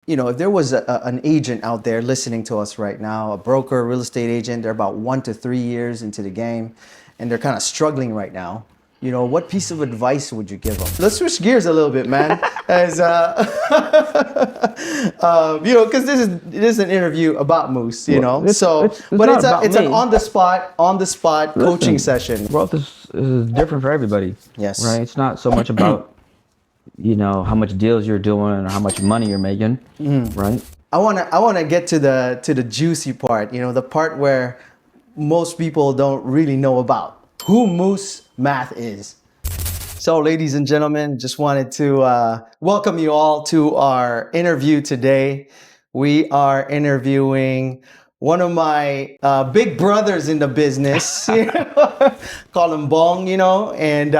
if there was an agent out there listening to us right now, a broker, a real estate agent, they're about 1 to 3 years into the game and they're kind of struggling right now, what piece of advice would you give them? Let's switch gears a little bit, man. As because this is an interview about Moose, It's an on the spot coaching session. Growth is different for everybody. Yes. Right. It's not so much about how much deals you're doing or how much money you're making. Right. I wanna get to the juicy part. The part where most people don't really know about who Moose Math is. So, ladies and gentlemen, just wanted to welcome you all to our interview today. We are interviewing one of my big brothers in the business. Call him Bong, and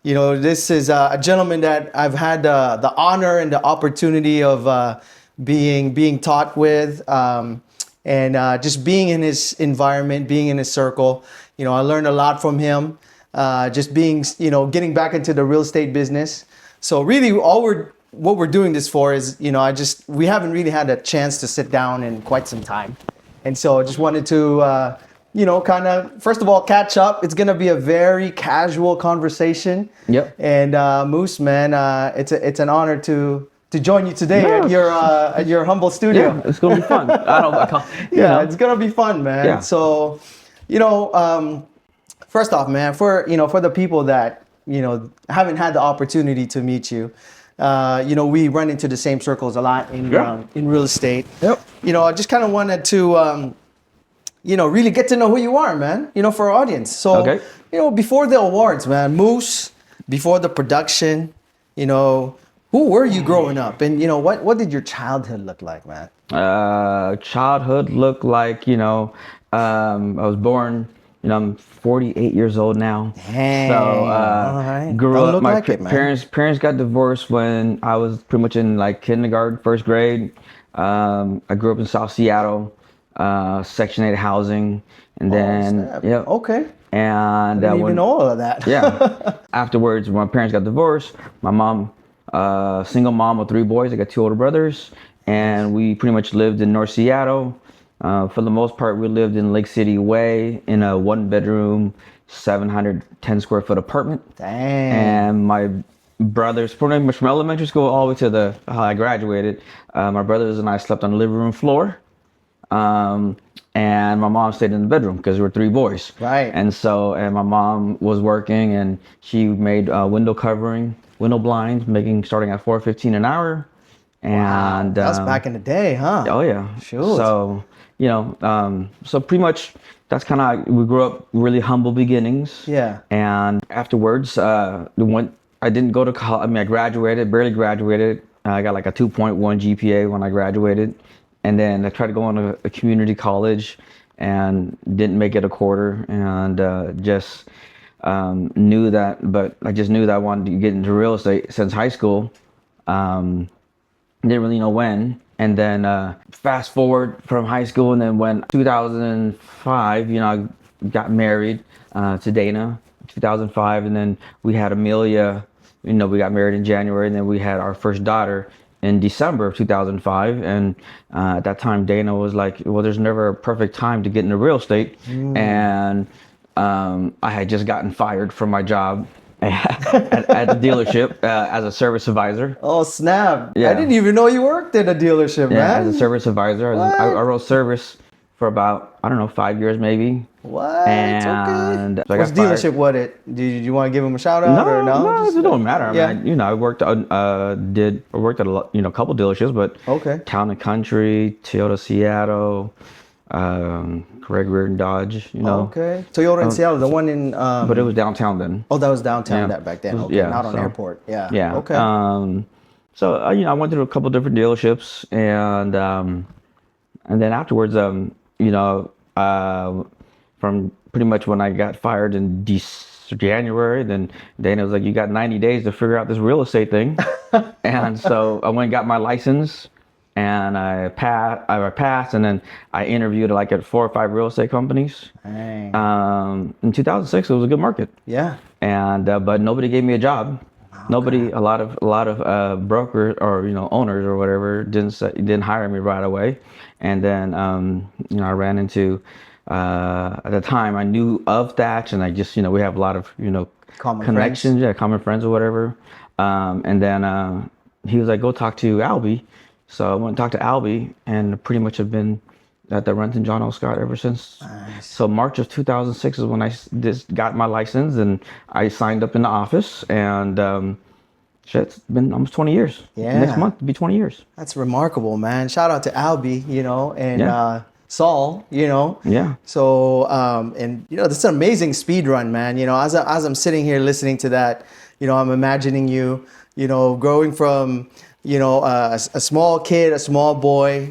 this is a gentleman that I've had the honor and the opportunity of being taught with, and just being in his environment, being in his circle. I learned a lot from him. Just being, getting back into the real estate business. So really, what we're doing this for is, we haven't really had a chance to sit down in quite some time, and so I just wanted to, kind of first of all catch up. It's gonna be a very casual conversation. Yep. And Moose, man, it's an honor to join you today at your humble studio. Yeah, it's gonna be fun. It's gonna be fun, man. Yeah. So, first off, man, for the people that haven't had the opportunity to meet you, we run into the same circles a lot in real estate. Yep. I just kind of wanted to really get to know who you are, man. For our audience. So, okay. Before the awards, man, Moose, before the production, who were you growing up, and what did your childhood look like, man? Childhood looked like I was born. I'm 48 years old now. Dang. So all right. grew Don't up. look My like it, man. parents got divorced when I was pretty much in like kindergarten, first grade. I grew up in South Seattle, Section 8 housing, and then Okay. And I didn't even know all of that. Yeah. Afterwards, when my parents got divorced, my mom, single mom with 3 boys. I got 2 older brothers, and we pretty much lived in North Seattle. For the most part, we lived in Lake City Way in a 1-bedroom, 710 square foot apartment. Dang. And my brothers, pretty much from elementary school all the way to how I graduated, my brothers and I slept on the living room floor. And my mom stayed in the bedroom because there were 3 boys. Right. And my mom was working, and she made window blinds, starting at $4.15 an hour. And that's back in the day, huh? Oh yeah. Sure. So so pretty much that's kind of we grew up really humble beginnings. Yeah. And afterwards, I didn't go to college. I mean, I barely graduated. I got like a 2.1 GPA when I graduated, and then I tried to go on a community college, and didn't make it a quarter, and just knew that. But I just knew that I wanted to get into real estate since high school. Didn't really know when. And then fast forward from high school, and then when 2005, I got married to Dana, 2005, and then we had Amelia. We got married in January, and then we had our first daughter in December of 2005. And at that time, Dana was like, well, there's never a perfect time to get into real estate. And I had just gotten fired from my job at the dealership as a service advisor. Oh, snap. Yeah. I didn't even know you worked at a dealership, man. Yeah, as a service advisor. I wrote service for about, 5 years maybe. What? And okay. What's dealership? Did you want to give him a shout out or no? No, it don't matter. Yeah. I mean, I worked at a couple dealerships, but okay. Town and Country, Toyota Seattle, Greg Reardon Dodge, Okay. Toyota in Seattle, the one in... but it was downtown then. Oh, that was downtown back then. Okay, not on airport. Yeah. Yeah. Okay. So, I went through a couple different dealerships, and then afterwards, from pretty much when I got fired in January, then Dana was like, you got 90 days to figure out this real estate thing. And so I went and got my license, and I passed, and then I interviewed at 4 or 5 real estate companies. Dang. In 2006, it was a good market. Yeah. And but nobody gave me a job. Nobody, a lot of brokers or owners or whatever didn't hire me right away, and then I ran into at the time I knew of Thatch, and I just we have a lot of Common connections, friends. yeah, common friends or whatever, and then he was like, go talk to Albie, so I went and talked to Albie, and pretty much have been at the Renton John L. Scott ever since. Nice. So March of 2006 is when I just got my license and I signed up in the office, and shit, it's been almost 20 years. Yeah. Next month will be 20 years. That's remarkable, man. Shout out to Albie, and Yeah. Saul, Yeah. So, and this is an amazing speed run, man. As I'm sitting here listening to that, I'm imagining you, growing from, a small kid, a small boy,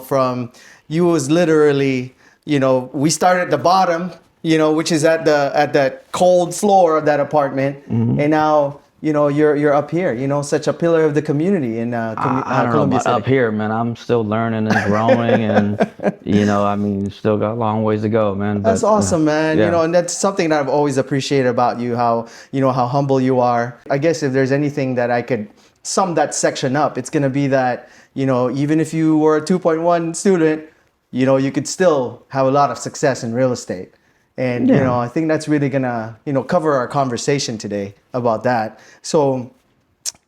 from you was literally, we started at the bottom, which is at the cold floor of that apartment, and now you're up here, such a pillar of the community in I don't know Columbia about City. up here, man. I'm still learning and growing, and still got a long ways to go, man. That's But, awesome, man. yeah. And that's something that I've always appreciated about you, how humble you are. I guess if there's anything that I could sum that section up, it's going to be that, even if you were a 2.1 student, you could still have a lot of success in real estate. And, Yeah. I think that's really going to, cover our conversation today about that. So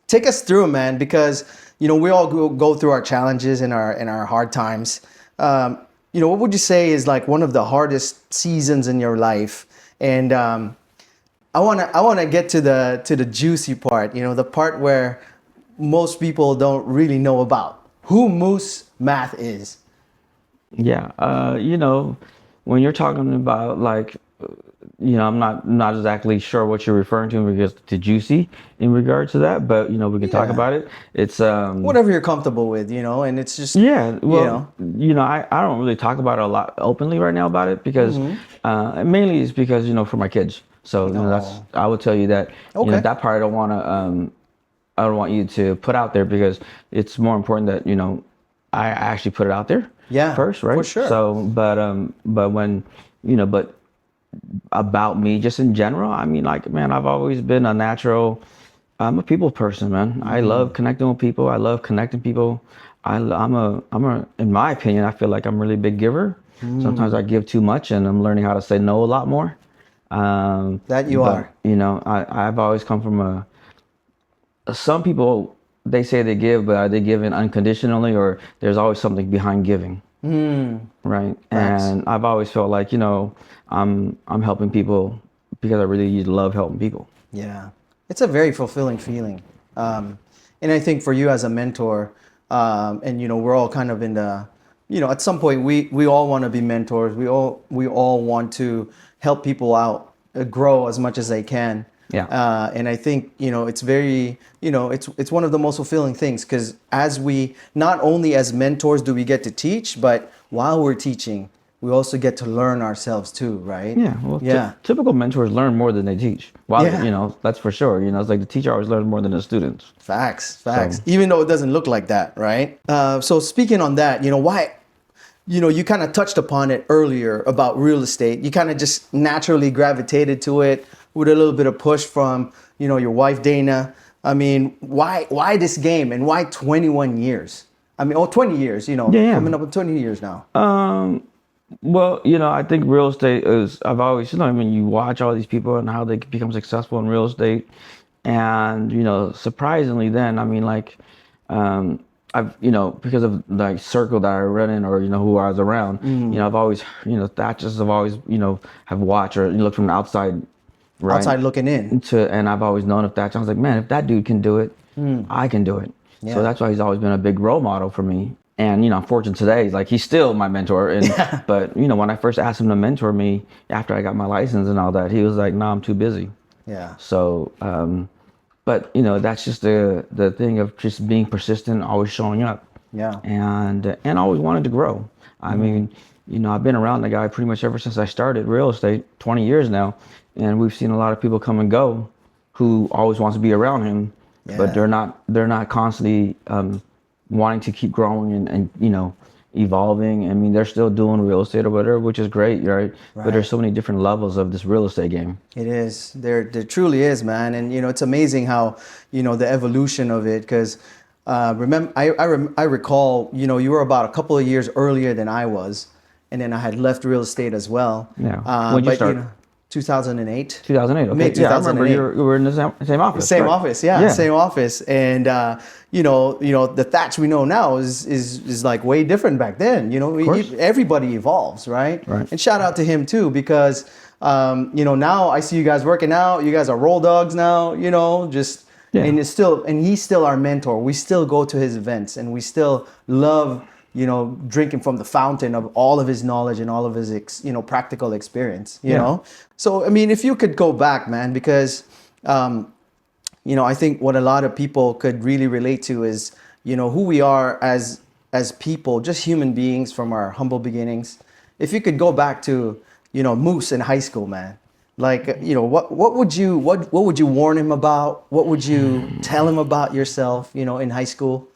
take us through, man, because, we all go through our challenges and our hard times. What would you say is like one of the hardest seasons in your life? And I wanna get to the juicy part, the part where most people don't really know about who Moose Math is. Yeah, when you're talking about like, I'm not exactly sure what you're referring to in regards to juicy in regards to that, but we can talk Yeah. about it. It's Whatever you're comfortable with, and it's just yeah, well, I don't really talk about it a lot openly right now about it because mainly it's because for my kids. So that's I would tell you that Okay. that part I don't want you to put out there because it's more important that I actually put it out there Yeah, first, right? for sure. So, but when but about me, just in general, I mean, like, man, I've always been a natural. I'm a people person, man. I love connecting with people. I love connecting people. In my opinion, I feel like I'm a really big giver. Sometimes I give too much, and I'm learning how to say no a lot more. That you But, are. I've always come from some people, they say they give, but are they giving unconditionally, or there's always something behind giving, right? Facts. And I've always felt like I'm helping people because I really love helping people. Yeah, it's a very fulfilling feeling, and I think for you as a mentor, and we're all kind of in the, at some point we all want to be mentors. We all want to help people out, grow as much as they can. Yeah. And I think it's very it's one of the most fulfilling things because as we not only as mentors do we get to teach, but while we're teaching, we also get to learn ourselves too, right? Yeah, well, Yeah. typical mentors learn more than they teach. Well, Yeah. that's for sure. It's like the teacher always learns more than the students. Facts. So- Even though it doesn't look like that, right? So speaking on that, why, you kind of touched upon it earlier about real estate. You kind of just naturally gravitated to it with a little bit of push from, your wife, Dana. I mean, why this game and why 21 years? I mean, 20 years, Yeah. coming up with 20 years now. Well, I think real estate is, I've always, you watch all these people and how they become successful in real estate. And, surprisingly then, I mean, like, I've, because of the circle that I run in or, who I was around, I've always, Thatchers have always, have watched or looked from the outside, right? Outside looking in. And I've always known if Thatcher, I was like, man, if that dude can do it, I can do it. Yeah. So that's why he's always been a big role model for me. And, I'm fortunate today, like he's still my mentor. And, but, when I first asked him to mentor me after I got my license and all that, he was like, no, I'm too busy. Yeah. So, but that's just the thing of just being persistent, always showing up. Yeah. And always wanted to grow. I mean, I've been around the guy pretty much ever since I started real estate, 20 years now. And we've seen a lot of people come and go who always wants to be around him, but they're not constantly, wanting to keep growing and evolving. I mean, they're still doing real estate or whatever, which is great, right? But there's so many different levels of this real estate game. It is. There truly is, man. And it's amazing how, the evolution of it. Because remember, I recall, you were about a couple of years earlier than I was, and then I had left real estate as well. Yeah. When did you start? 2008. 2008. Okay. Mid Yeah, I remember 2008. you were in the same office. Same right? office, yeah, same office. And the Thatch we know now is like way different back then. Everybody evolves, right? Right. And shout out to him too, because now I see you guys working out. You guys are roll dogs now. And he's still our mentor. We still go to his events, and we still love drinking from the fountain of all of his knowledge and all of his practical experience. You know. So I mean, if you could go back, man, because I think what a lot of people could really relate to is who we are as people, just human beings from our humble beginnings. If you could go back to Moose in high school, man, like what would you warn him about? What would you tell him about yourself? In high school.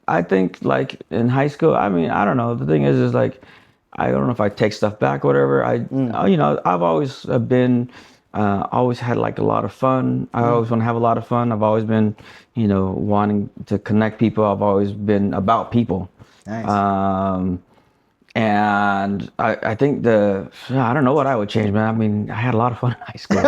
I think like in high school, I mean, I don't know. The thing is like, I don't know if I take stuff back or whatever. I've always been, always had like a lot of fun. I always want to have a lot of fun. I've always been, wanting to connect people. I've always been about people. Nice. And I think I don't know what I would change, man. I mean, I had a lot of fun in high school.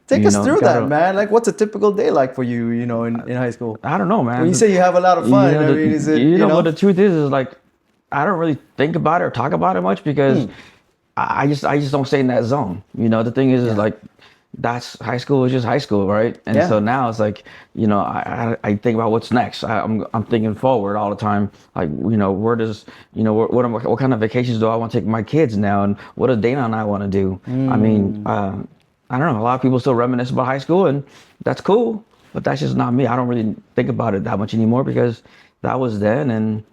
Take us through that, man. Like, what's a typical day like for you, in high school? I don't know, man. When you say you have a lot of fun, I mean, is it, what the truth is like, I don't really think about it or talk about it much because I just don't stay in that zone. The thing is like, that's high school is just high school, right? And so now it's like, I think about what's next. I'm thinking forward all the time. Like, where does, what kind of vacations do I want to take my kids now? And what does Dana and I want to do? I mean, I don't know. A lot of people still reminisce about high school, and that's cool, but that's just not me. I don't really think about it that much anymore because that was then, and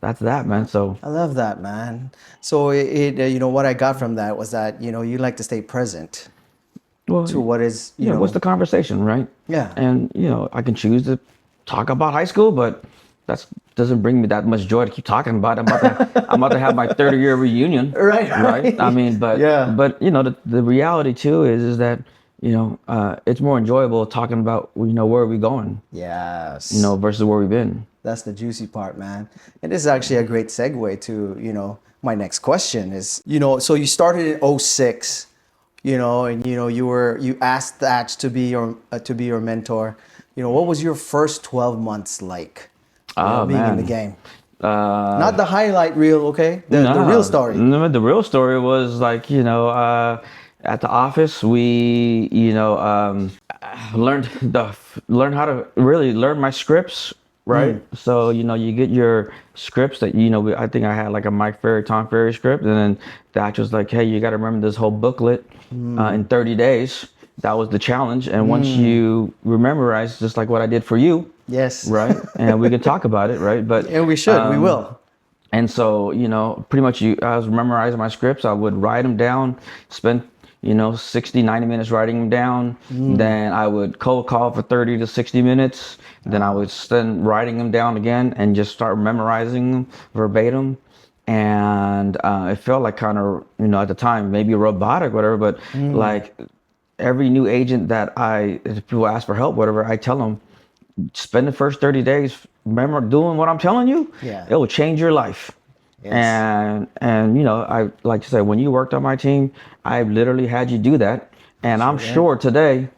that's that, man. So I love that, man. So what I got from that was that you like to stay present to what is what's the conversation, right? Yeah. And I can choose to talk about high school, but that doesn't bring me that much joy to keep talking about it. I'm about to have my 30-year reunion. Right. I mean, but the reality too is that it's more enjoyable talking about where are we going. Yes. Versus where we've been. That's the juicy part, man. And this is actually a great segue to, my next question is, so you started in 2006, and you asked Thatch to be your mentor. What was your first 12 months like? Being in the game? Not the highlight reel, okay? The real story. No, the real story was like, at the office, we, learned how to really learn my scripts. Right. So, you get your scripts that, I think I had like a Mike Ferry, Tom Ferry script. And then Thatch was like, hey, you got to remember this whole booklet in 30 days. That was the challenge. And once you memorize, just like what I did for you. Yes. Right. And we can talk about it. Right. And we should. We will. And so, pretty much I was memorizing my scripts. I would write them down, spend 60, 90 minutes writing them down. Then I would cold call for 30 to 60 minutes. Then I would spend writing them down again and just start memorizing them verbatim. And it felt like kind of, at the time, maybe robotic, whatever, but like every new agent that if people ask for help, whatever, I tell them, spend the first 30 days, remember doing what I'm telling you, it will change your life. Yes. And I like to say, when you worked on my team, I literally had you do that. And I'm sure today,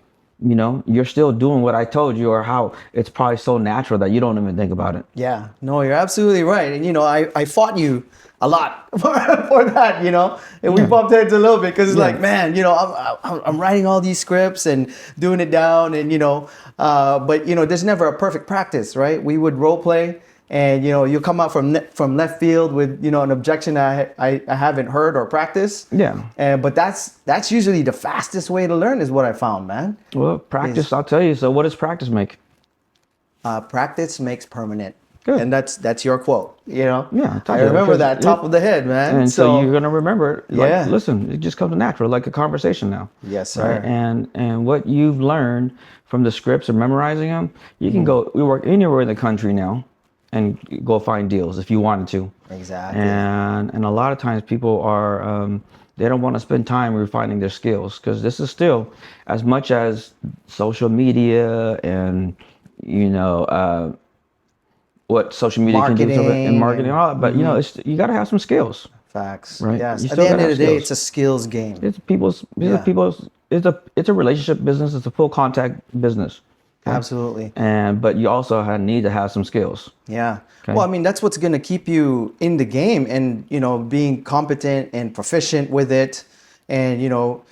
you're still doing what I told you, or how it's probably so natural that you don't even think about it. Yeah, no, you're absolutely right. And, I fought you a lot for that, and we bumped heads a little bit because it's like, man, I'm writing all these scripts and doing it down and, but, there's never a perfect practice, right? We would role play. And you'll come out from left field with an objection I haven't heard or practiced. Yeah. But that's usually the fastest way to learn, is what I found, man. Well, practice, I'll tell you. So what does practice make? Practice makes permanent. Good. And that's your quote, you know? Yeah, I remember that top of the head, man. And so you're gonna remember it. Like, yeah. listen, it just comes natural, like a conversation now. Yes, Right. sir. And what you've learned from the scripts or memorizing them, you can go. We work anywhere in the country now, and go find deals if you wanted to. Exactly. And a lot of times people are they don't want to spend time refining their skills, because this is still, as much as social media and you know what social media can do in Marketing marketing and all that, but you know, it's, you got to have some skills, facts. right? Yes. You At still the got end to of have the day, skills. it's a skills game. It's people's, Yeah. it's a relationship business. It's a full contact business. Okay? Absolutely. But you also need to have some skills. Yeah. Okay. Well, I mean, that's what's going to keep you in the game, and, you know, being competent and proficient with it, and, you know,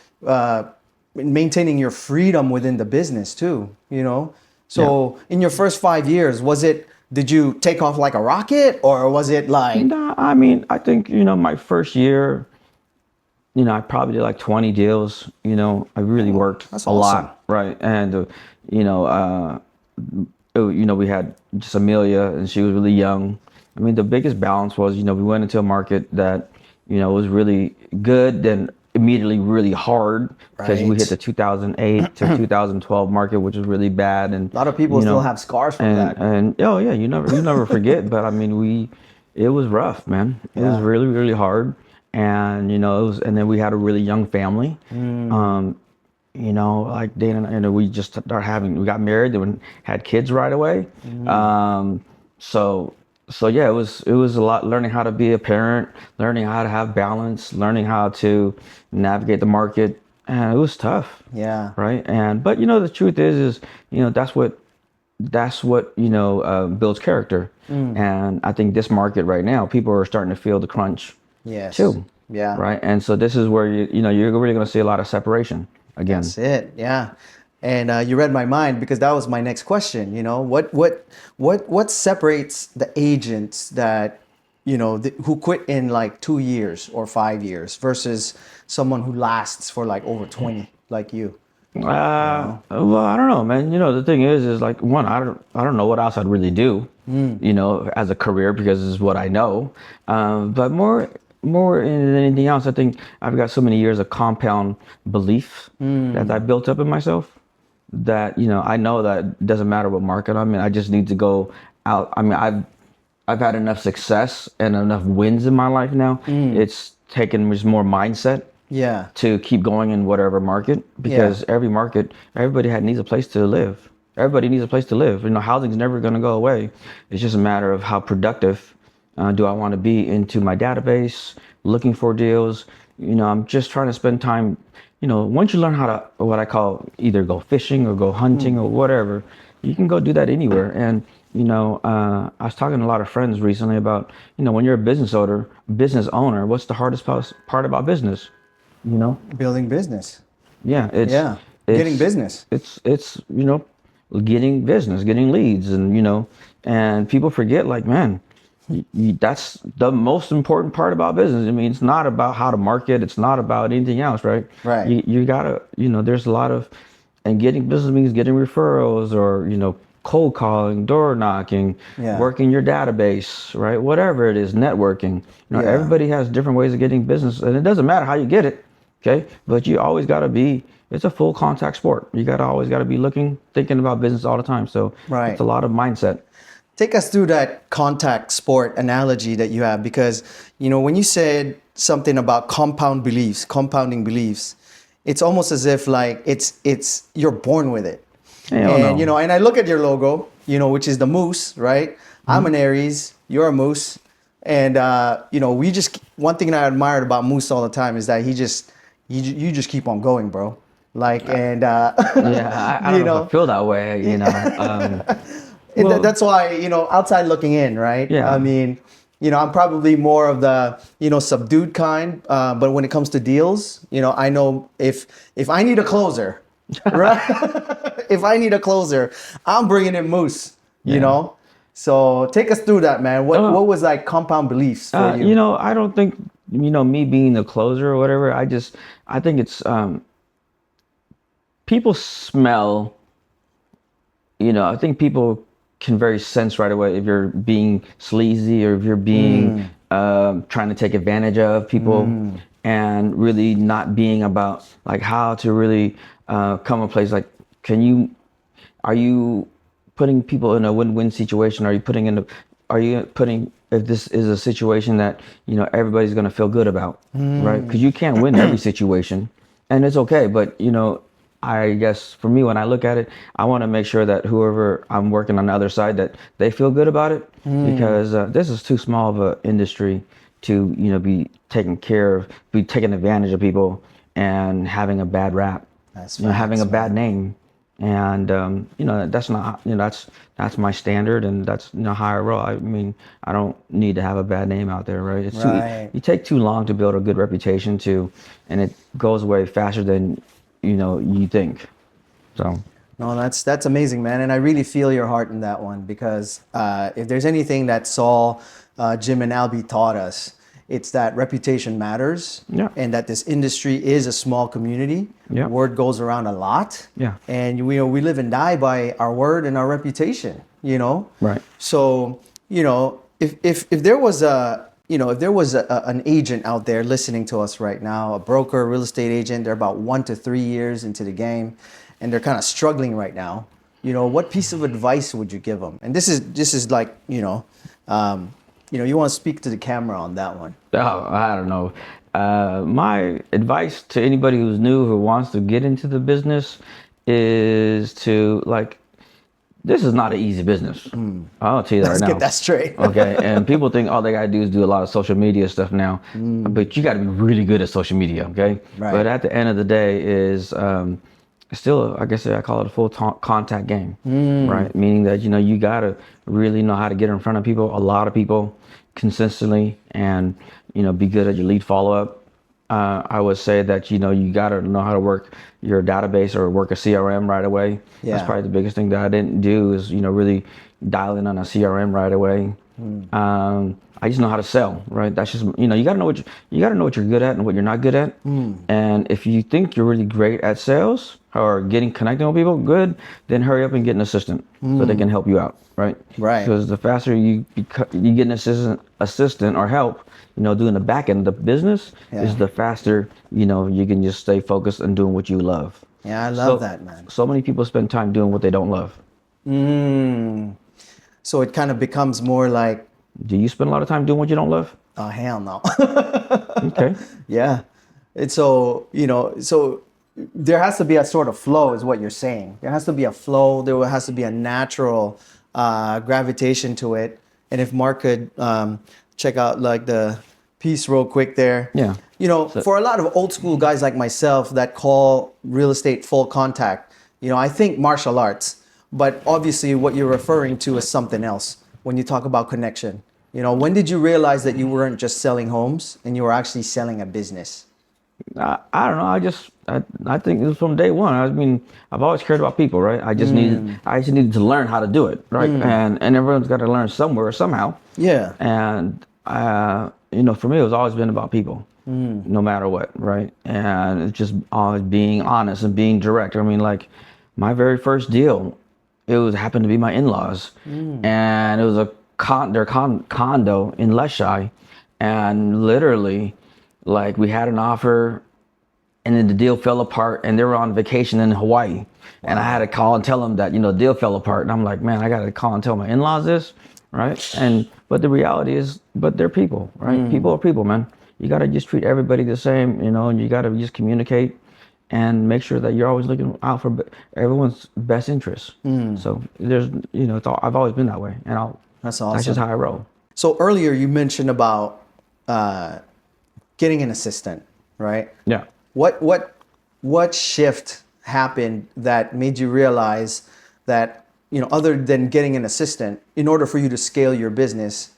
maintaining your freedom within the business too, you know? So in your first 5 years, did you take off like a rocket, or was it like, Nah, I mean, I think, my first year, I probably did like 20 deals. I really worked that's a awesome. lot, right? And, you know, we had just Amelia, and she was really young. I mean, the biggest balance was, we went into a market that, was really good, then immediately really hard, because we Right. hit the 2008 to 2012 market, which was really bad. And A lot of people still have scars from that. and oh yeah, you never forget. But I mean, it was rough, man. It was Yeah. really, really hard. And and then we had a really young family. Like Dana and I, we just we got married and had kids right away. Um, so yeah, it was a lot, learning how to be a parent, learning how to have balance, learning how to navigate the market, and it was tough. Yeah. Right. But the truth is that's what builds character. And I think this market right now, people are starting to feel the crunch Yes. too. Yeah. Right. And so this is where you're really going to see a lot of separation again. That's it. Yeah. And you read my mind, because that was my next question. You know, what separates the agents that, who quit in like 2 years or 5 years versus someone who lasts for like over 20, like you? Well, I don't know, man. The thing is like, one, I don't know what else I'd really do, as a career, because this is what I know. But more than anything else, I think I've got so many years of compound belief that I built up in myself, that I know that it doesn't matter what market I'm in. I just need to go out. I mean, I've had enough success and enough wins in my life now. It's taken just more mindset. Yeah. To keep going in whatever market, because every market, everybody needs a place to live. Everybody needs a place to live. Housing's never going to go away. It's just a matter of how productive do I want to be into my database, looking for deals. I'm just trying to spend time. Once you learn how to, what I call, either go fishing or go hunting or whatever, you can go do that anywhere. And I was talking to a lot of friends recently about, when you're a business owner, what's the hardest part about business? Building business. Yeah, Yeah. Getting business. It's getting business, getting leads, and people forget, like, man, that's the most important part about business. I mean, it's not about how to market, it's not about anything else, right? Right. You gotta, there's a lot of, and getting business means getting referrals, or cold calling, door knocking, Yeah. working your database, right? Whatever it is, networking. Yeah. Everybody has different ways of getting business, and it doesn't matter how you get it. Okay, but you always got to be, it's a full contact sport. You always got to be thinking about business all the time. So Right. it's a lot of mindset. Take us through that contact sport analogy that you have, because, when you said something about compounding beliefs, it's almost as if like it's you're born with it. Hell And, no. and I look at your logo, which is the moose, right? I'm an Aries, you're a moose. And, one thing that I admired about Moose all the time is that you just keep on going, bro. Like, and, Yeah, I don't know if I feel that way, and Well- that's why, outside looking in, right? Yeah. I mean, I'm probably more of the, subdued kind. But when it comes to deals, I know if I need a closer, right? If I need a closer, I'm bringing in Moose, you know? So take us through that, man. What was like compound beliefs for you? I don't think, me being the closer or whatever, I think it's, people smell, I think people can very sense right away if you're being sleazy or if you're being trying to take advantage of people, and really not being about like how to really come a place like, are you putting people in a win-win situation? Are you putting, if this is a situation that, everybody's going to feel good about, right? Because you can't win every situation, and it's okay. But, I guess for me, when I look at it, I want to make sure that whoever I'm working on the other side, that they feel good about it, because this is too small of an industry to, be be taking advantage of people and having a bad rap, That's having facts, a bad man. name. And that's not, that's my standard, and that's, how I roll. I mean, I don't need to have a bad name out there, right? It's too, Right. you take too long to build a good reputation too, and it goes away faster than you think. So No, that's amazing, man, and I really feel your heart in that one, because if there's anything that Saul, Jim, and Albie taught us, it's that reputation matters, yeah, and that this industry is a small community. yeah, Word goes around a lot, yeah, and we live and die by our word and our reputation. right, So if there was an agent out there listening to us right now, a broker, a real estate agent, they're about 1 to 3 years into the game, and they're kind of struggling right now. What piece of advice would you give them? And this is like, you want to speak to the camera on that one. oh, I don't know. My advice to anybody who's new, who wants to get into the business, is to, like, this is not an easy business. I'll tell you that Let's right get now. that straight. Okay, and people think all they gotta do is do a lot of social media stuff now, but you gotta be really good at social media. Okay, Right. but at the end of the day, is still, I guess I call it a full contact game, right? Meaning that you gotta really know how to get in front of people, a lot of people, consistently, and be good at your lead follow up. I would say that you got to know how to work your database or work a CRM right away. Yeah. That's probably the biggest thing that I didn't do, is really dial in on a CRM right away. I just know how to sell, right? That's just you got to know what you're good at and what you're not good at. And if you think you're really great at sales or connecting with people, good, then hurry up and get an assistant so they can help you out, right? Right. Because the faster you get an assistant or help, doing the back end of the business, Yeah. is the faster, you can just stay focused and doing what you love. Yeah, I love that, man. So many people spend time doing what they don't love. So it kind of becomes more like, Do you spend a lot of time doing what you don't love? oh, hell no. Okay. Yeah. It's so there has to be a sort of flow, is what you're saying. There has to be a flow. There has to be a natural gravitation to it. And if Mark could check out like the piece real quick there. Yeah. For a lot of old school guys like myself that call real estate full contact, I think martial arts, but obviously what you're referring to is something else when you talk about connection. When did you realize that you weren't just selling homes and you were actually selling a business? I don't know. I think it was from day one. I mean, I've always cared about people, right? I just needed to learn how to do it, right? And everyone's got to learn somewhere, somehow. Yeah. And for me, it was always been about people, no matter what, right? And it's just always being honest and being direct. I mean, like, my very first deal, happened to be my in-laws, and it was their condo in Leshai, and literally, like, we had an offer, and then the deal fell apart, and they were on vacation in Hawaii. And I had to call and tell them that, the deal fell apart. And I'm like, man, I got to call and tell my in-laws this, right? But the reality is, but they're people, right? People are people, man. You got to just treat everybody the same, and you got to just communicate and make sure that you're always looking out for everyone's best interests. So there's, I've always been that way. And That's awesome. That's just how I roll. So earlier you mentioned about getting an assistant, right? Yeah. What shift happened that made you realize that, other than getting an assistant, in order for you to scale your business,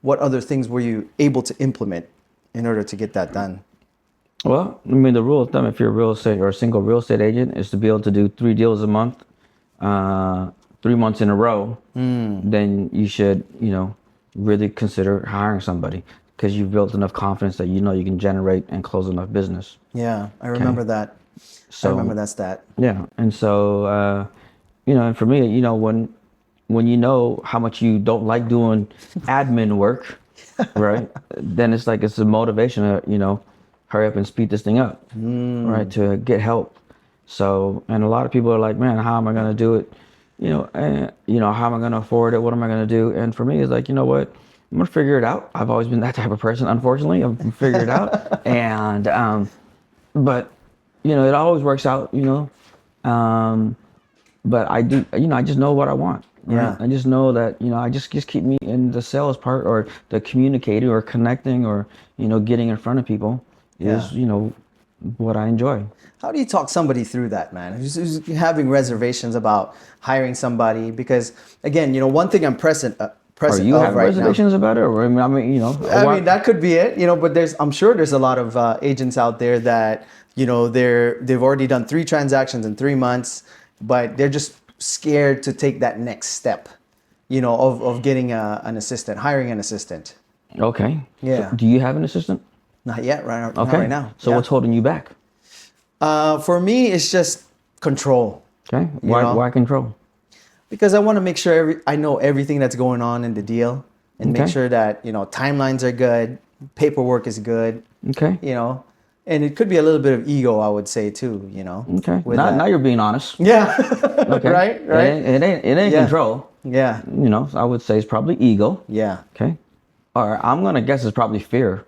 what other things were you able to implement in order to get that done? Well, I mean, the rule of thumb, if you're a real estate or a single real estate agent, is to be able to do 3 deals a month, 3 months in a row. Then you should, really consider hiring somebody, because you've built enough confidence that you can generate and close enough business. Yeah, I remember that. So, I remember that stat. Yeah, and so, and for me, when when you know how much you don't like doing admin work, right? Then it's like it's a motivation to, hurry up and speed this thing up, right? To get help. So, and a lot of people are like, man, how am I going to do it? How am I going to afford it? What am I going to do? And for me, it's like, you know what? I'm going to figure it out. I've always been that type of person, unfortunately. I'm going to figure it out. And, but, it always works out, but I do, I just know what I want. Right? Yeah. I just know that, I just keep me in the sales part or the communicating or connecting or, getting in front of people is, what I enjoy. How do you talk somebody through that, man? Who's having reservations about hiring somebody? Because again, one thing I'm present Are you of having right reservations now. about it? Or, I mean, That could be it, but I'm sure there's a lot of agents out there that, they've already done 3 transactions in 3 months, but they're just scared to take that next step, of getting an assistant, hiring an assistant. Okay. Yeah. So do you have an assistant? Not yet, not Okay. right now. So Yeah. what's holding you back? For me, it's just control. Okay. Why control? Because I want to make sure I know everything that's going on in the deal and make Okay. sure that, timelines are good, paperwork is good, Okay. and it could be a little bit of ego, I would say too, Okay. with Now, that. now you're being honest. Yeah. Okay. Right. It ain't Yeah. control. Yeah. I would say it's probably ego. Yeah. Okay. Or I'm gonna guess it's probably fear.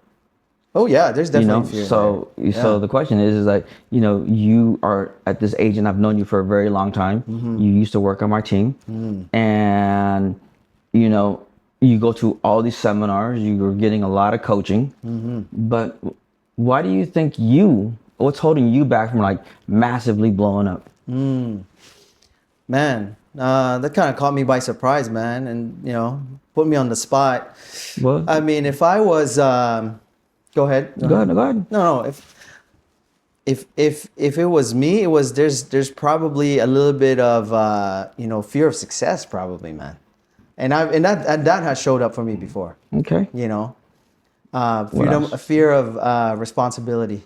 Oh yeah, there's definitely fear. So there. so the question is like, you are at this age and I've known you for a very long time. Mm-hmm. You used to work on my team, and you go to all these seminars. You're getting a lot of coaching, but why do you think what's holding you back from like massively blowing up? Man, that kind of caught me by surprise, man, and put me on the spot. Well, I mean, if I was, go ahead. go ahead. No. If it was me, there's probably a little bit of fear of success, probably, man, and that has showed up for me before. Okay. Freedom, else? a fear of responsibility,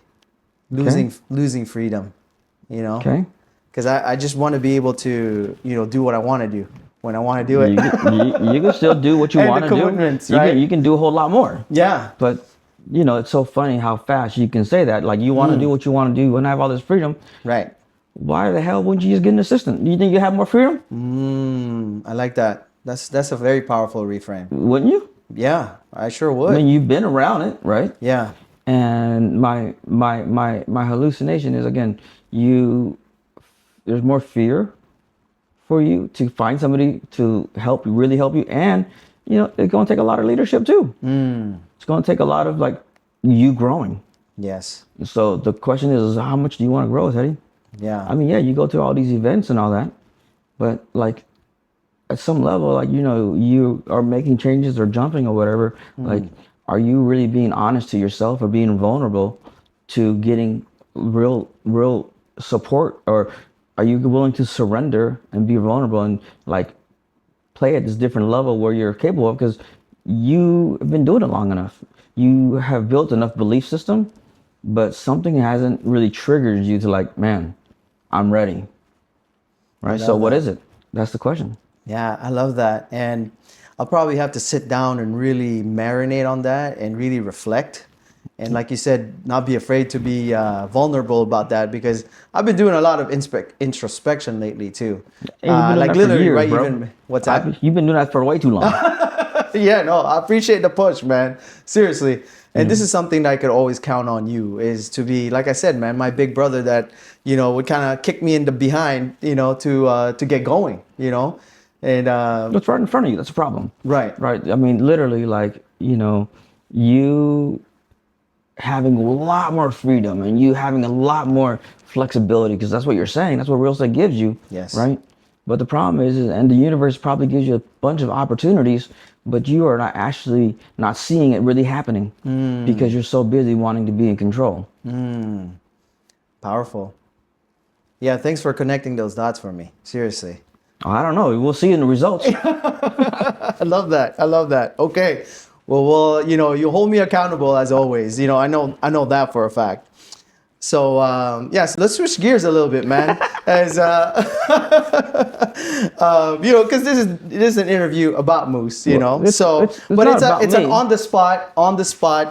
losing freedom, Okay. because I just want to be able to do what I want to do when I want to do it. You can still do what you And want the to do. commitments, You right? can do a whole lot more. Yeah. But it's so funny how fast you can say that. Like you want to do what you want to do and have all this freedom. Right. Why the hell wouldn't you just get an assistant? Do you think you have more freedom? I like that. That's a very powerful reframe. Wouldn't you? Yeah, I sure I would. mean, you've been around it, right? Yeah. And my hallucination is again, there's more fear for you to find somebody to help you, really help you, and it's going to take a lot of leadership too. It's going to take a lot of like you growing. Yes. So the question is how much do you want to grow, Teddy? Yeah. I mean, yeah, you go to all these events and all that, but like at some level, like you are making changes or jumping or whatever. Like, are you really being honest to yourself or being vulnerable to getting real support, or are you willing to surrender and be vulnerable and like play at this different level where you're capable of? Because you have been doing it long enough. You have built enough belief system, but something hasn't really triggered you to like, man, I'm ready. Right. So what is it? That's the question. Yeah, I love that. And I'll probably have to sit down and really marinate on that and really reflect. And like you said, not be afraid to be vulnerable about that, because I've been doing a lot of introspection lately too. And you've been doing like that for literally, years, right? bro. Even what's that? You've been doing that for way too long. Yeah, no, I appreciate the push, man. Seriously. And this is something that I could always count on you, is to be, like I said, man, my big brother that, would kind of kick me in the behind, to get going, and It's right in front of you. That's a problem. right. Right. I mean, literally, like, you having a lot more freedom and you having a lot more flexibility, because that's what you're saying. That's what real estate gives you. Yes. Right. But the problem is, and the universe probably gives you a bunch of opportunities, but you are not seeing it really happening because you're so busy wanting to be in control. Powerful. Yeah, thanks for connecting those dots for me. Seriously. I don't know. We'll see in the results. I love that. Okay. Well, you hold me accountable as always. I know that for a fact. So so let's switch gears a little bit, man. As because this is an interview about Moose, you Well, know. So, it's but not about it's an me. on the spot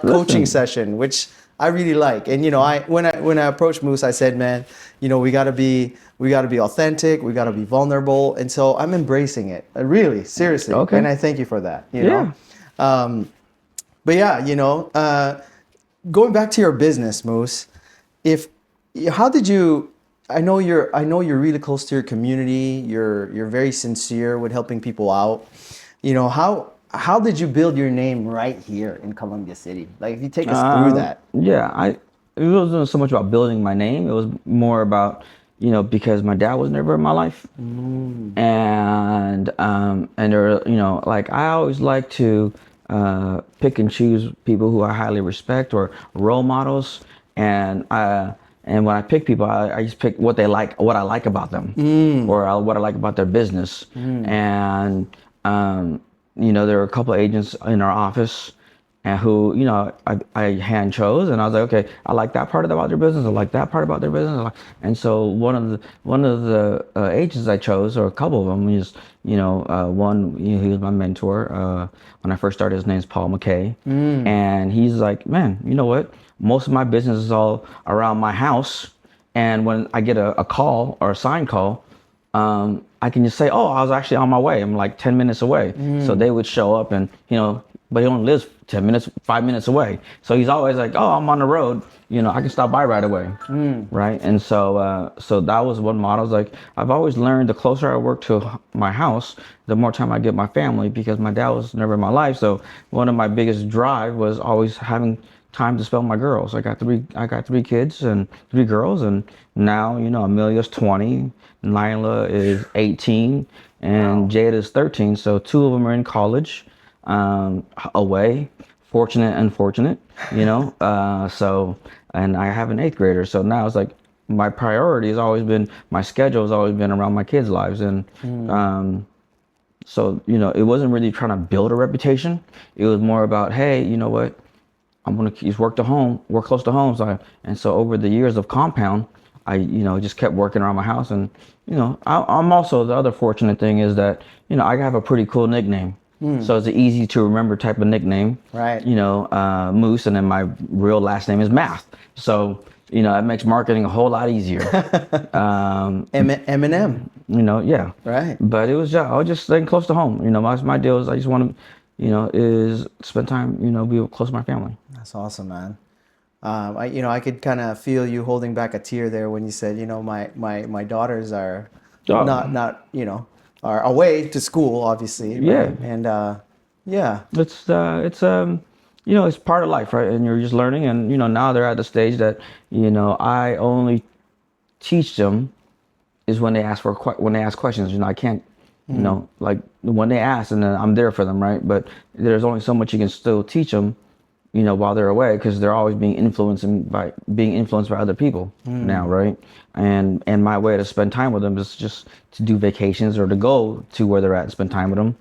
coaching Listen, session, which I really like. And I when I approached Moose, I said, man, we gotta be authentic, we gotta be vulnerable, and so I'm embracing it, really, seriously, okay, and I thank you for that. yeah. But yeah, going back to your business, Moose, if how did you I know you're really close to your community, you're very sincere with helping people out. How did you build your name right here in Columbia City? Like if you take us through that. Yeah, it wasn't so much about building my name. It was more about, because my dad was never in my life, and there, like I always like to pick and choose people who I highly respect or role models, and when I pick people, I just pick what they like, what I like about them, or what I like about their business, and there were a couple of agents in our office and who, I hand chose, and I was like, okay, I like that part about their business. I like that part about their business. And so one of the agents I chose, or a couple of them, is, one, he was my mentor when I first started. His name's Paul McKay, and he's like, man, you know what? Most of my business is all around my house, and when I get a call or a sign call, I can just say, "Oh, I was actually on my way. I'm like 10 minutes away." So they would show up, and but he only lives 10 minutes, 5 minutes away. So he's always like, "Oh, I'm on the road. I can stop by right away." Right. And so that was one model. It's like I've always learned the closer I work to my house, the more time I get my family, because my dad was never in my life. So one of my biggest drive was always having time to spend with my girls. I got three kids and three girls, and now Amelia's 20, Nyla is 18, Wow. and Jada is 13. So two of them are in college, away. Fortunate, unfortunate, so, and I have an eighth grader. So now it's like my priority has always been, my schedule has always been around my kids' lives. And so, it wasn't really trying to build a reputation. It was more about, hey, you know what? I'm gonna just work close to home. So over the years of Compound, I just kept working around my house, and I'm also, the other fortunate thing is that I have a pretty cool nickname, so it's an easy to remember type of nickname. Right. Moose, and then my real last name is Math, so it makes marketing a whole lot easier. Eminem. Yeah. Right. But I was just staying close to home. My deal is I just want to, is spend time, be close to my family. That's awesome, man. I could kind of feel you holding back a tear there when you said, my daughters are Oh, are away to school, obviously, yeah. right? And yeah, It's part of life, right? And you're just learning, and now they're at the stage that I only teach them is when they when they ask questions. I can't, like when they ask, and then I'm there for them, right? But there's only so much you can still teach them, while they're away, because they're always being influenced by other people now, right? And my way to spend time with them is just to do vacations or to go to where they're at and spend time with them,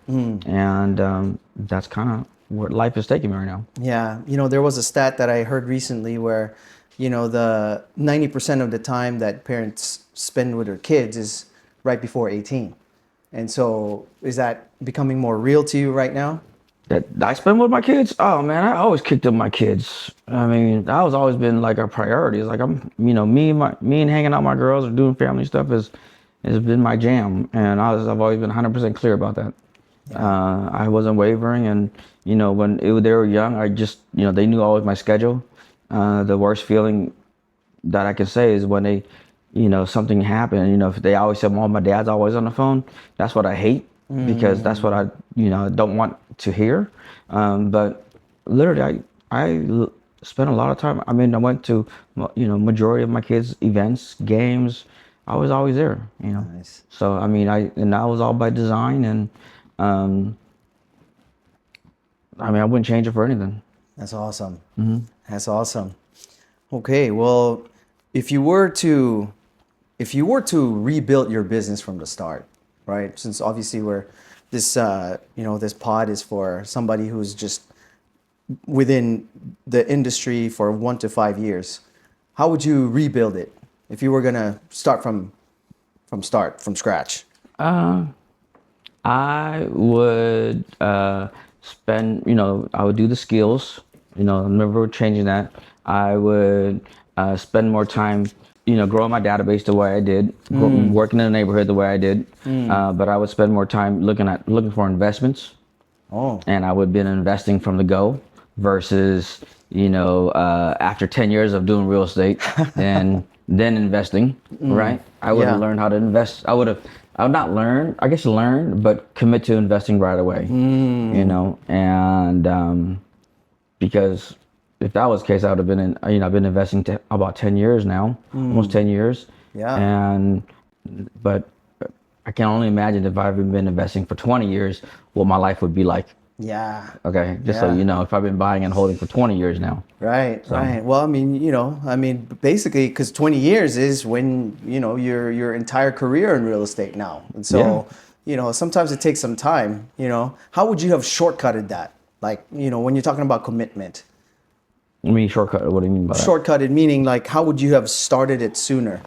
and that's kind of where life is taking me right now. yeah. There was a stat that I heard recently where, the 90% of the time that parents spend with their kids is right before 18. And so is that becoming more real to you right now? That I spend with my kids. Oh man, I always kicked up my kids. I mean, that was always been like a priority. It's like me and hanging out with my girls or doing family stuff has been my jam, and I've always been 100% clear about that. I wasn't wavering, and when they were young, I just they knew always my schedule. The worst feeling that I can say is when they, something happened. If they always said, "Well, my dad's always on the phone." That's what I hate, because that's what I, don't want to hear. But literally, I spent a lot of time. I mean, I went to, majority of my kids' events, games. I was always there. Nice. So I mean, and that was all by design, and um, I mean, I wouldn't change it for anything. That's awesome. That's awesome. Okay, well, if you were to rebuild your business from the start, right? Since obviously we're this this pod is for somebody who's just within the industry for 1 to 5 years. how would you rebuild it if you were gonna start from scratch? I would spend, I would do the skills, never changing that. I would spend more time, growing my database the way I did, working in the neighborhood the way I did. But I would spend more time looking for investments, Oh, and I would have been investing from the go versus, after 10 years of doing real estate and then investing, right? I would Yeah. have learned how to invest. I would not learn, I guess learn, but commit to investing right away, and because if that was the case, I would have been I've been investing about 10 years now, almost 10 years. Yeah. And, but I can only imagine if I've been investing for 20 years, what my life would be like. yeah. Okay, just so Yeah. you know, if I've been buying and holding for 20 years now. Right, right. Well, I mean, basically, because 20 years is when, your entire career in real estate now. And so, sometimes it takes some time, How would you have shortcutted that? Like, when you're talking about commitment. I mean, shortcut, what do you mean by that? Shortcutted meaning like, how would you have started it sooner?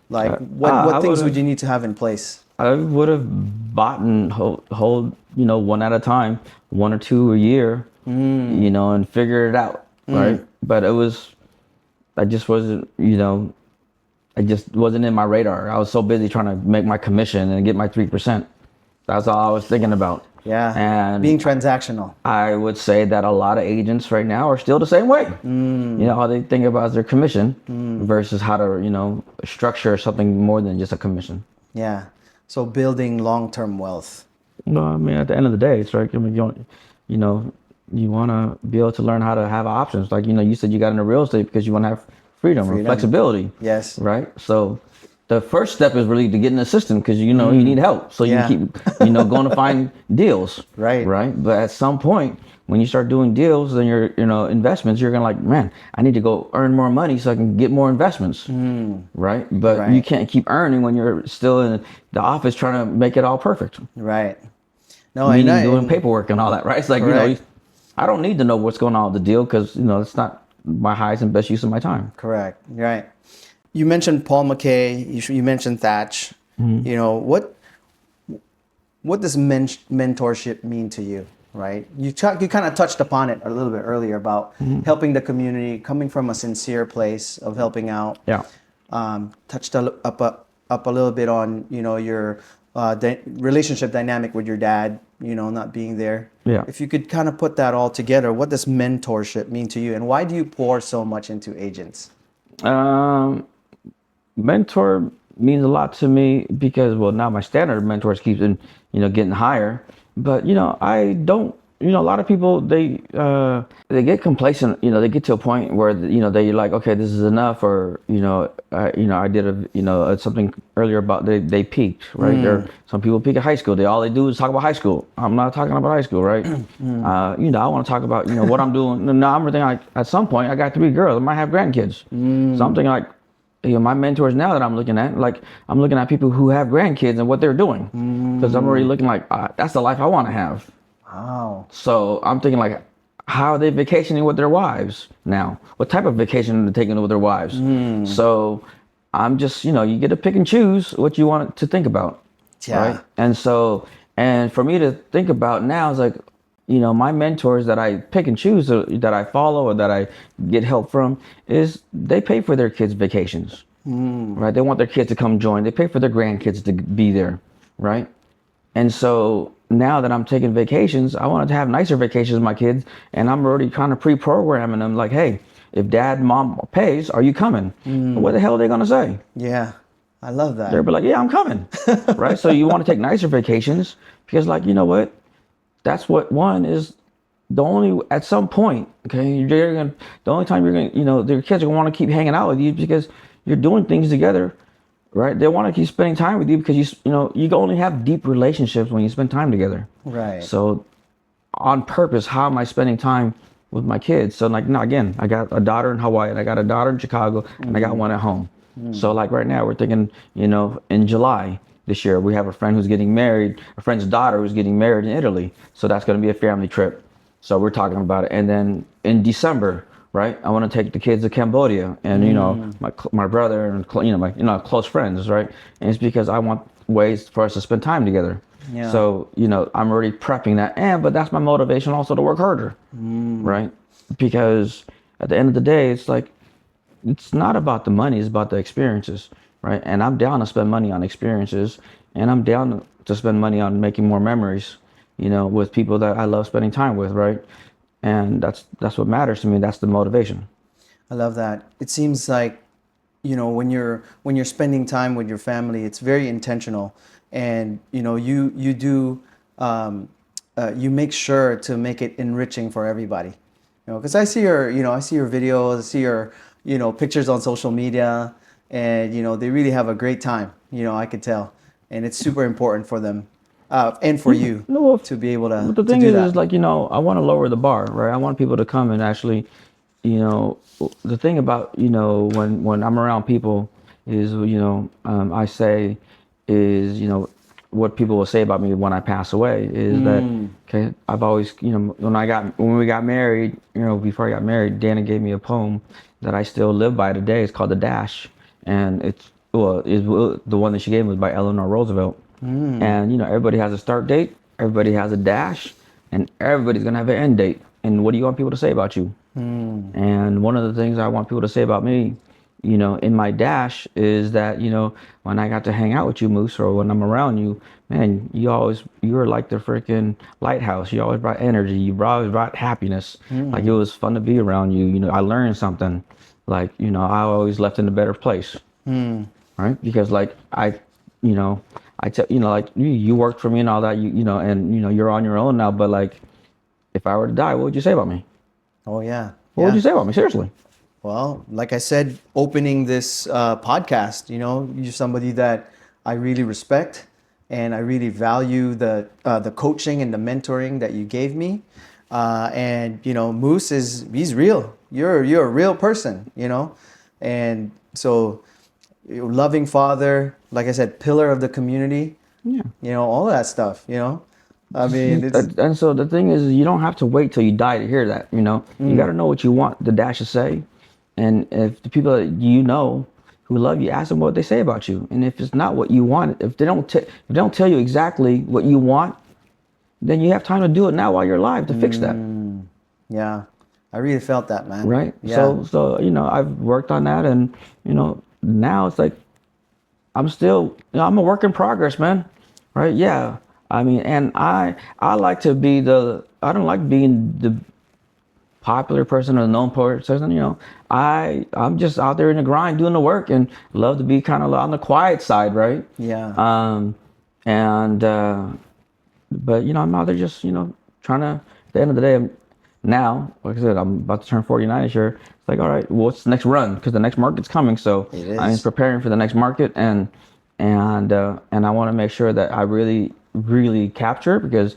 Like, what I things would would've- you need to have in place? I would have bought and hold, one at a time, one or two a year, and figure it out, right? But I just wasn't, I just wasn't in my radar. I was so busy trying to make my commission and get my 3%. That's all I was thinking about. Yeah. And Being transactional. I would say that a lot of agents right now are still the same way. How they think about their commission versus how to, structure something more than just a commission. Yeah. So building long-term wealth. No, I mean, at the end of the day, it's like, I mean, you want to be able to learn how to have options. Like, you said you got into real estate because you want to have freedom or flexibility. Yes. Right. So the first step is really to get an assistant because, you need help. So Yeah. you keep, going to find deals. Right. Right. But at some point, when you start doing deals and your, investments, you're going to like, man, I need to go earn more money so I can get more investments. Right. But Right. you can't keep earning when you're still in the office trying to make it all perfect. Right. No, Meaning doing paperwork and all that. Right. It's like, Correct. I don't need to know what's going on with the deal because, it's not my highest and best use of my time. Correct. Right. You mentioned Paul McKay. You mentioned Thatch. What does mentorship mean to you? Right. You kind of touched upon it a little bit earlier about helping the community, coming from a sincere place of helping out. Yeah. Touched up a little bit on your relationship dynamic with your dad. Not being there. Yeah. If you could kind of put that all together, what does mentorship mean to you, and why do you pour so much into agents? Mentor means a lot to me because, well, now my standard of mentors keeps getting higher. But I don't. A lot of people they get complacent. They get to a point where they're like, okay, this is enough, or I did something earlier about they peaked, right? There, some people peak at high school. All they do is talk about high school. I'm not talking about high school, right? I want to talk about what I'm doing. No, I'm thinking like at some point I got 3 girls. I might have grandkids. Something like. My mentors now that I'm looking at, like I'm looking at people who have grandkids and what they're doing, because I'm already looking like that's the life I want to have. Wow. So I'm thinking like, how are they vacationing with their wives now? What type of vacation are they taking with their wives? So I'm just, you get to pick and choose what you want to think about. Yeah. Right. And for me to think about now is like, my mentors that I pick and choose, that I follow or that I get help from, is they pay for their kids' vacations, right? They want their kids to come join. They pay for their grandkids to be there, right? And so now that I'm taking vacations, I wanted to have nicer vacations with my kids, and I'm already kind of pre-programming them like, hey, if dad, mom pays, are you coming? What the hell are they going to say? Yeah. I love that. They'll be like, yeah, I'm coming, right? So you want to take nicer vacations because, like, you know what? That's what one is. The only at some point, okay, the only time you're gonna, their kids are gonna want to keep hanging out with you because you're doing things together, right? They want to keep spending time with you because you can only have deep relationships when you spend time together. Right. So, on purpose, how am I spending time with my kids? So, like, no, again, I got a daughter in Hawaii, and I got a daughter in Chicago, and I got one at home. So, like right now, we're thinking, in July. This year, we have a friend who's getting married, a friend's daughter who's getting married in Italy. So that's going to be a family trip. So we're talking about it. And then in December, right? I want to take the kids to Cambodia, and my brother and my close friends, right? And it's because I want ways for us to spend time together. Yeah. So I'm already prepping that, but that's my motivation also to work harder, right? Because at the end of the day, it's like it's not about the money; it's about the experiences, right? And I'm down to spend money on experiences, and I'm down to spend money on making more memories, with people that I love spending time with, right? And that's what matters to me. That's the motivation. I love that. It seems like, when you're spending time with your family, it's very intentional, and you do you make sure to make it enriching for everybody. Because I see your videos, I see your pictures on social media, and they really have a great time. I could tell, and it's super important for them, and for you No, well, to be able but the to thing do is that. like, I want to lower the bar, right? I want people to come and actually, you know, the thing about, when I'm around people is, I say is, what people will say about me when I pass away is that, okay, I've always, when we got married, before I got married, Dana gave me a poem that I still live by today. It's called The Dash. And the one that she gave me was by Eleanor Roosevelt. And everybody has a start date, everybody has a dash, and everybody's gonna have an end date. And what do you want people to say about you? And one of the things I want people to say about me, in my dash is that, when I got to hang out with you, Moose, or when I'm around you, man, you were like the freaking lighthouse. You always brought energy. Always brought happiness. Like it was fun to be around you. I learned something. Like, I always left in a better place, right? Because like you know, I tell like you worked for me and all that, and you're on your own now. But like, if I were to die, what would you say about me? Oh yeah, What would yeah. you say about me? Seriously. Well, like I said, opening this podcast, you're somebody that I really respect, and I really value the coaching and the mentoring that you gave me. And Moose he's real. You're a real person, and so loving father, like I said, pillar of the community. Yeah. All of that stuff. I mean, it's And so the thing is, you don't have to wait till you die to hear that. You got to know what you want the dash to say, and if the people that who love you, ask them what they say about you. And if it's not what you want, if they don't tell you exactly what you want, then you have time to do it now while you're alive to fix that. yeah. I really felt that, man. Right. Yeah. So I've worked on that, and now it's like I'm still, I'm a work in progress, man. Right? Yeah. I mean, and I like to be I don't like being the popular person or the known person. I'm just out there in the grind doing the work, and love to be kind of on the quiet side, right? Yeah. And but I'm out there just trying to. At the end of the day, now, like I said, I'm about to turn 49 this year. It's like, all right, what's the next run? Because the next market's coming, so It I'm is. preparing for the next market, and I want to make sure that I really, really capture it because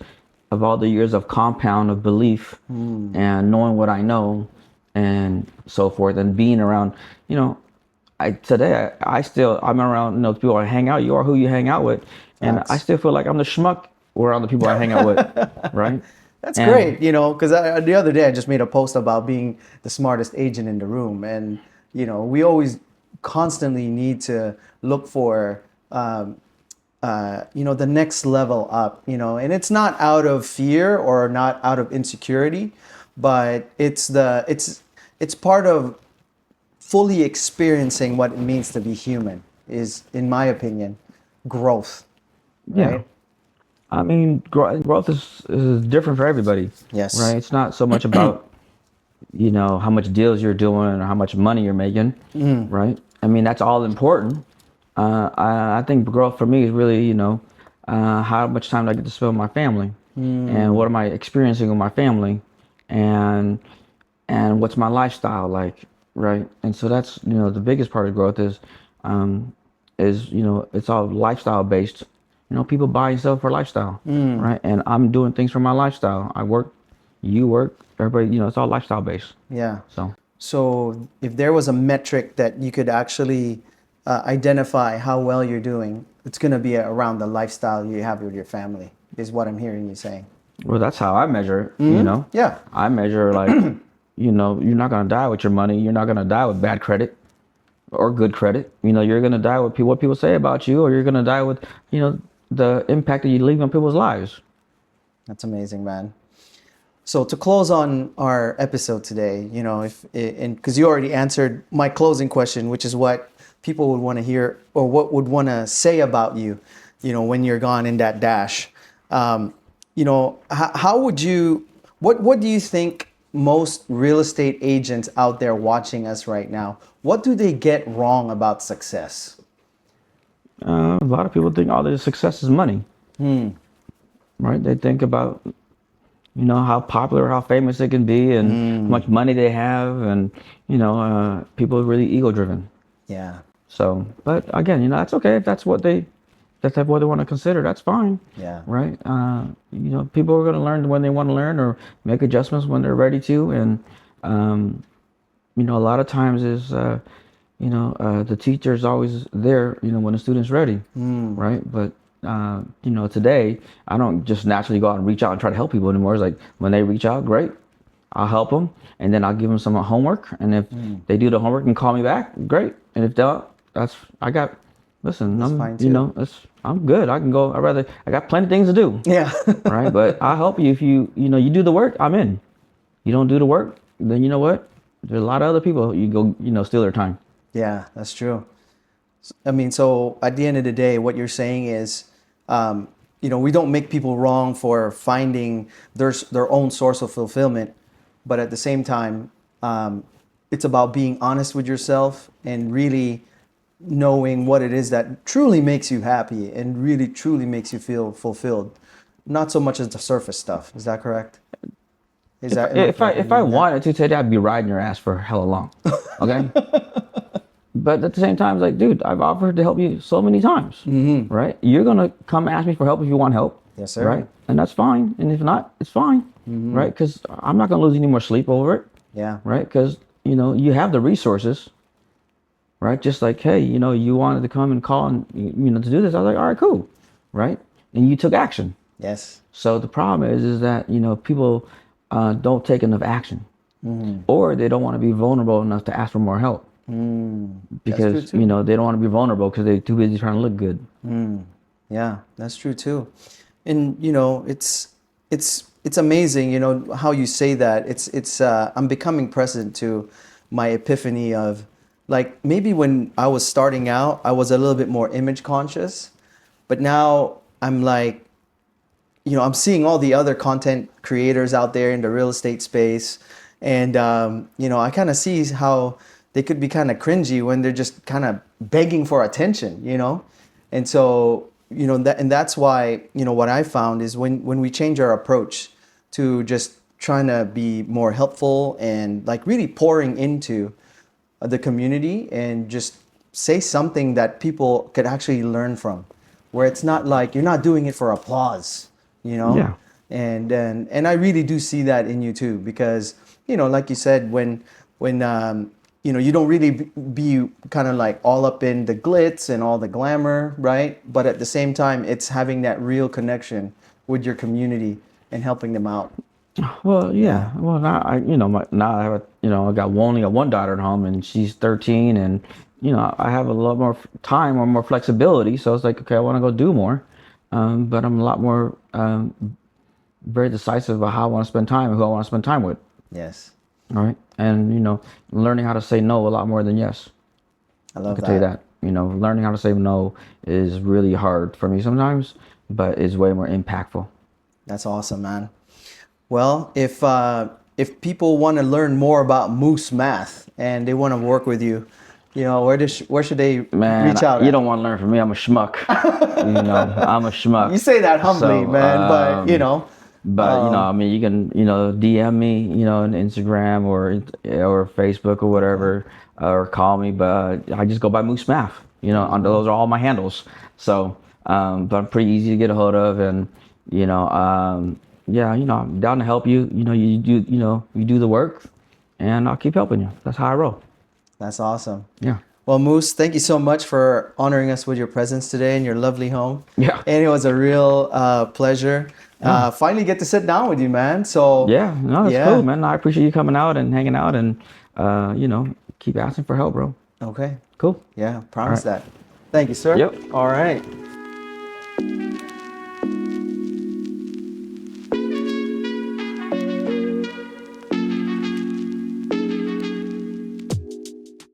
of all the years of compound of belief and knowing what I know and so forth, and being around, I'm around, people I hang out. You are who you hang out with, and I That's still feel like I'm the schmuck around the people I hang out with, right? that's And great, because the other day I just made a post about being the smartest agent in the room, and we always constantly need to look for the next level up, and it's not out of fear or not out of insecurity, but it's part of fully experiencing what it means to be human is, in my opinion, growth, yeah, right? I mean, growth is different for everybody, Yes. right? It's not so much about how much deals you're doing or how much money you're making, right? I mean, that's all important. I think growth for me is really, how much time do I get to spend with my family, and what am I experiencing with my family, and what's my lifestyle like, right? And so that's the biggest part of growth is it's all lifestyle based. People buy and sell for lifestyle, right? And I'm doing things for my lifestyle. I work, you work, everybody. It's all lifestyle based. Yeah. So So if there was a metric that you could actually identify how well you're doing, it's going to be around the lifestyle you have with your family, is what I'm hearing you saying. well, that's how I measure it. Yeah. I measure like you're not gonna die with your money. You're not gonna die with bad credit or good credit. You're gonna die with what people say about you, or you're gonna die with, the impact that you leave on people's lives. That's amazing, man. So to close on our episode today, if and because you already answered my closing question, which is what people would want to hear or what would want to say about you, when you're gone in that dash. How would you? What do you think most real estate agents out there watching us right now? What do they get wrong about success? A lot of people think all their success is money, right? They think about how popular, how famous they can be, and how much money they have, and people are really ego driven. Yeah. So, but again, that's okay if that's what they want to consider. That's fine. Yeah. Right. People are going to learn when they want to learn, or make adjustments when they're ready to, and a lot of times is the teacher is always there, when the student's ready, right? But today I don't just naturally go out and reach out and try to help people anymore. It's like when they reach out, great, I'll help them, and then I'll give them some homework, and if they do the homework and call me back, great, and if they don't, I'm good. I can go. I got plenty of things to do. Yeah. Right. But I'll help you if you do the work, I'm in. You don't do the work, then you know what? There's a lot of other people you go, steal their time. Yeah, that's true. I mean, so at the end of the day, what you're saying is, we don't make people wrong for finding their own source of fulfillment, but at the same time, it's about being honest with yourself and really knowing what it is that truly makes you happy and really truly makes you feel fulfilled, not so much as the surface stuff. Is that correct? If I wanted to today, I'd be riding your ass for hella long. Okay. But at the same time, it's like, dude, I've offered to help you so many times, right? You're gonna come ask me for help if you want help. Yes, sir. Right, and that's fine. And if not, it's fine, right? Because I'm not gonna lose any more sleep over it. Yeah. Right, because you have the resources. Right, just like, hey, you wanted to come and call and to do this. I was like, all right, cool, right? And you took action. Yes. So the problem is that people don't take enough action, or they don't want to be vulnerable enough to ask for more help. Because they don't want to be vulnerable because they're too busy trying to look good. Yeah, that's true too. And it's amazing, how you say that. It's I'm becoming present to my epiphany of, like, maybe when I was starting out, I was a little bit more image conscious, but now I'm like, I'm seeing all the other content creators out there in the real estate space, and I kind of see how they could be kind of cringy when they're just kind of begging for attention, and so that's why what I found is when we change our approach to just trying to be more helpful and like really pouring into the community and just say something that people could actually learn from, where it's not like you're not doing it for applause, Yeah. And I really do see that in you too, because like you said, when you don't really be kind of like all up in the glitz and all the glamour, right? But at the same time, it's having that real connection with your community and helping them out. Well, yeah. Well, now now I have I got only one daughter at home, and she's 13, and I have a lot more time or more flexibility. So it's like, okay, I want to go do more, but I'm a lot more very decisive about how I want to spend time and who I want to spend time with. Yes. All right, and learning how to say no a lot more than yes. I love I can tell you that. Learning how to say no is really hard for me sometimes, but it's way more impactful. That's awesome, man. Well, if people want to learn more about Moose Math and they want to work with you, where should they reach out? You don't want to learn from me. I'm a schmuck. I'm a schmuck. You say that humbly, So, man, but But I mean, you can DM me on Instagram or Facebook or whatever, or call me. But I just go by Moose Math. Those are all my handles. So, but I'm pretty easy to get a hold of, and yeah, I'm down to help you. You do the work, and I'll keep helping you. That's how I roll. That's awesome. Yeah. Well, Moose, thank you so much for honoring us with your presence today in your lovely home. Yeah. And it was a real pleasure. Finally get to sit down with you, man. So, Yeah, no, that's cool, yeah. man. I appreciate you coming out and hanging out and, keep asking for help, bro. Okay. Cool. Yeah, All promise right. that. Thank you, sir. Yep. All right.